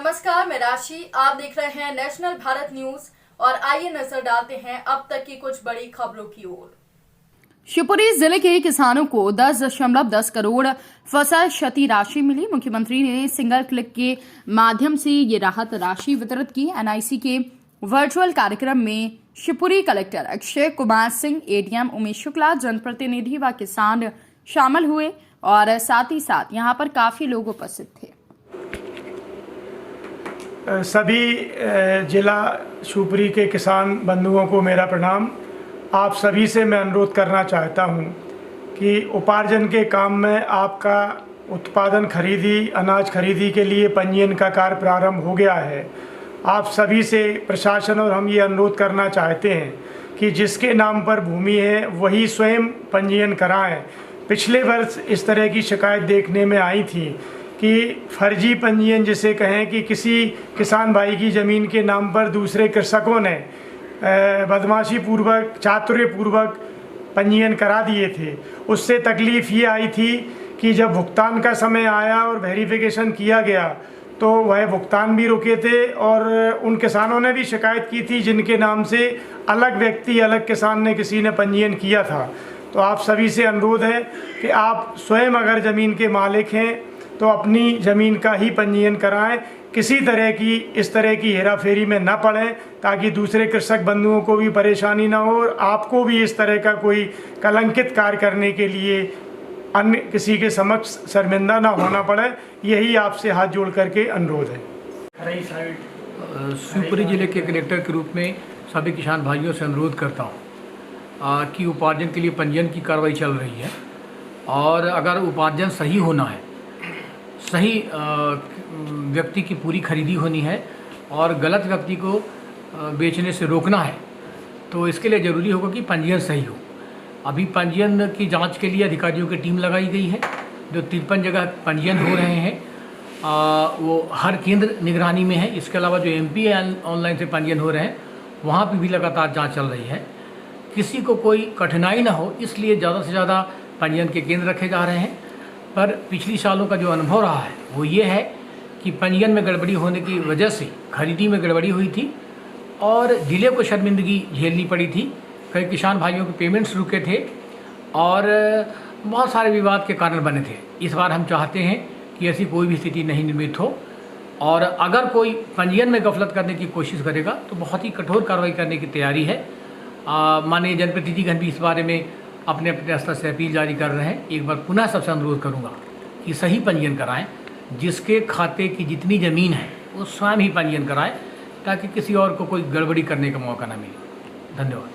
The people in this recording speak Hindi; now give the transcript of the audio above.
नमस्कार, मैं राशि। आप देख रहे हैं नेशनल भारत न्यूज और आइए नजर डालते हैं अब तक की कुछ बड़ी खबरों की ओर। शिवपुरी जिले के किसानों को 10.10 करोड़ फसल क्षति राशि मिली। मुख्यमंत्री ने सिंगल क्लिक के माध्यम से ये राहत राशि वितरित की। एनआईसी के वर्चुअल कार्यक्रम में शिवपुरी कलेक्टर अक्षय कुमार सिंह, एडीएम उमेश शुक्ला, जनप्रतिनिधि व किसान शामिल हुए और साथ ही साथ यहां पर काफी लोग उपस्थित थे। सभी जिला शिवपुरी के किसान बंधुओं को मेरा प्रणाम। आप सभी से मैं अनुरोध करना चाहता हूं कि उपार्जन के काम में आपका उत्पादन खरीदी, अनाज खरीदी के लिए पंजीयन का कार्य प्रारंभ हो गया है। आप सभी से प्रशासन और हम ये अनुरोध करना चाहते हैं कि जिसके नाम पर भूमि है वही स्वयं पंजीयन कराएं। पिछले वर्ष इस तरह की शिकायत देखने में आई थी कि फर्जी पंजीयन जिसे कहें कि किसी किसान भाई की ज़मीन के नाम पर दूसरे कृषकों ने बदमाशी पूर्वक, चातुर्य पूर्वक पंजीयन करा दिए थे। उससे तकलीफ़ ये आई थी कि जब भुगतान का समय आया और वेरिफिकेशन किया गया तो वह भुगतान भी रुके थे और उन किसानों ने भी शिकायत की थी जिनके नाम से अलग व्यक्ति, अलग किसान ने किसी ने पंजीयन किया था। तो आप सभी से अनुरोध है कि आप स्वयं अगर ज़मीन के मालिक हैं तो अपनी ज़मीन का ही पंजीयन कराएं। किसी तरह की इस तरह की हेराफेरी में न पड़ें ताकि दूसरे कृषक बंधुओं को भी परेशानी ना हो और आपको भी इस तरह का कोई कलंकित कार्य करने के लिए अन्य किसी के समक्ष शर्मिंदा ना होना पड़े। यही आपसे हाथ जोड़ करके अनुरोध है। शिवपुरी जिले के कलेक्टर के रूप में सभी किसान भाइयों से अनुरोध करता हूँ कि उपार्जन के लिए पंजीयन की कार्रवाई चल रही है और अगर उपार्जन सही होना है, सही व्यक्ति की पूरी खरीदी होनी है और गलत व्यक्ति को बेचने से रोकना है तो इसके लिए ज़रूरी होगा कि पंजीयन सही हो। अभी पंजीयन की जांच के लिए अधिकारियों की टीम लगाई गई है। जो 53 जगह पंजीयन हो रहे हैं वो हर केंद्र निगरानी में है। इसके अलावा जो एमपी ऑनलाइन से पंजीयन हो रहे हैं वहाँ पर भी लगातार जाँच चल रही है। किसी को कोई कठिनाई ना हो इसलिए ज़्यादा से ज़्यादा पंजीयन के केंद्र रखे जा रहे हैं। पर पिछली सालों का जो अनुभव रहा है वो ये है कि पंजीयन में गड़बड़ी होने की वजह से खरीदी में गड़बड़ी हुई थी और जिले को शर्मिंदगी झेलनी पड़ी थी। कई किसान भाइयों के पेमेंट्स रुके थे और बहुत सारे विवाद के कारण बने थे। इस बार हम चाहते हैं कि ऐसी कोई भी स्थिति नहीं निर्मित हो और अगर कोई पंजीयन में गफलत करने की कोशिश करेगा तो बहुत ही कठोर कार्रवाई करने की तैयारी है। माननीय जनप्रतिनिधिगण भी इस बारे में अपने अपने स्तर से अपील जारी कर रहे हैं। एक बार पुनः सबसे अनुरोध करूंगा कि सही पंजीयन कराएं। जिसके खाते की जितनी ज़मीन है वो स्वयं ही पंजीयन कराएं ताकि किसी और को कोई गड़बड़ी करने का मौका ना मिले। धन्यवाद।